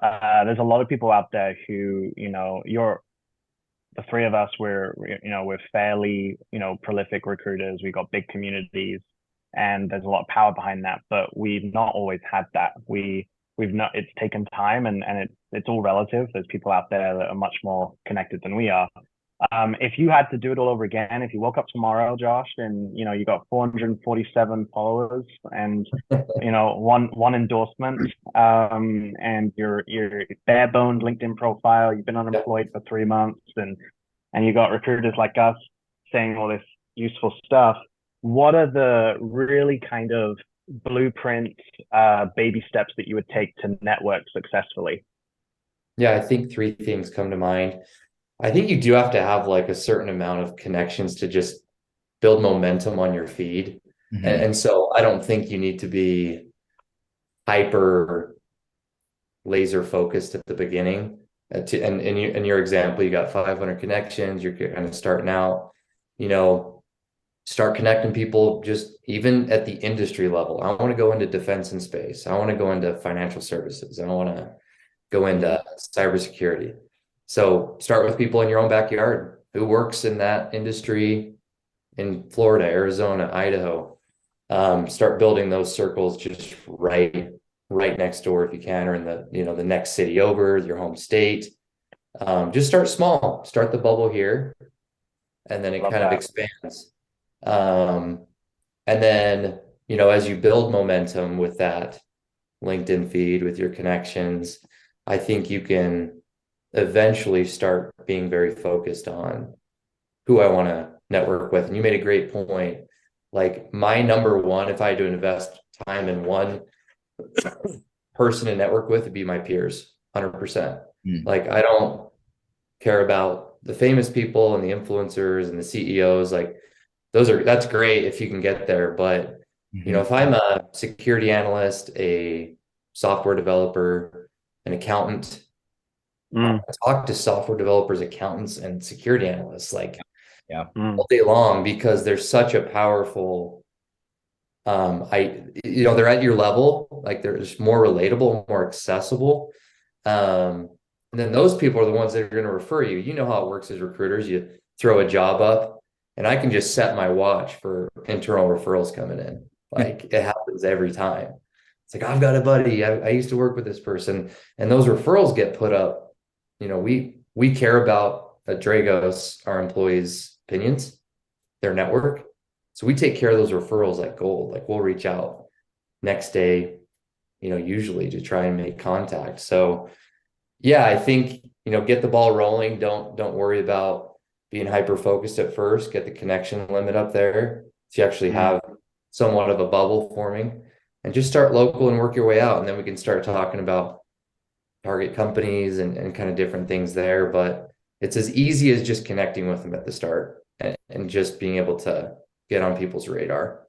there's a lot of people out there who, you're the three of us, we're fairly, prolific recruiters. We got big communities and there's a lot of power behind that, but we've not always had that. We've not, it's taken time and it's all relative. There's people out there that are much more connected than we are. If you had to do it all over again, if you woke up tomorrow, Josh, and you got 447 followers and one endorsement, and your bare boned LinkedIn profile, you've been Yeah. unemployed for 3 months, and you got recruiters like us saying all this useful stuff. What are the really kind of blueprint baby steps that you would take to network successfully? Yeah, I think three things come to mind. I think you do have to have like a certain amount of connections to just build momentum on your feed. And, Hmm. and so I don't think you need to be hyper laser focused at the beginning. And in your example, you got 500 connections, you're kind of starting out, you know, start connecting people just even at the industry level. I want to go into defense and space. I want to go into financial services. I want to go into cybersecurity. So start with people in your own backyard who works in that industry in Florida, Arizona, Idaho. Start building those circles just right next door if you can, or in the next city over, your home state. Just start small, start the bubble here, and then it Love kind of that. expands. Um, and then, as you build momentum with that LinkedIn feed, with your connections, I think you can eventually start being very focused on who I want to network with. And you made a great point. Like my number one, if I had to invest time in one person to network with, would be my peers, 100%. Mm. Like I don't care about the famous people and the influencers and the CEOs. Like that's great if you can get there. But Hmm. if I'm a security analyst, a software developer, an accountant, I Mm, talk to software developers, accountants, and security analysts like Yeah. all mm, day long because they're such a powerful they're at your level, like they're just more relatable, more accessible. Um, and then those people are the ones that are going to refer you. You know how it works as recruiters. You throw a job up, and I can just set my watch for internal referrals coming in. Like it happens every time. It's like, I've got a buddy. I used to work with this person, and those referrals get put up. We care about at Dragos, our employees' opinions, their network. So we take care of those referrals like gold. Like we'll reach out next day, usually to try and make contact. So yeah, I think, get the ball rolling. Don't worry about being hyper focused at first. Get the connection limit up there so you actually mm. have somewhat of a bubble forming, and just start local and work your way out. And then we can start talking about target companies and kind of different things there. But it's as easy as just connecting with them at the start and just being able to get on people's radar.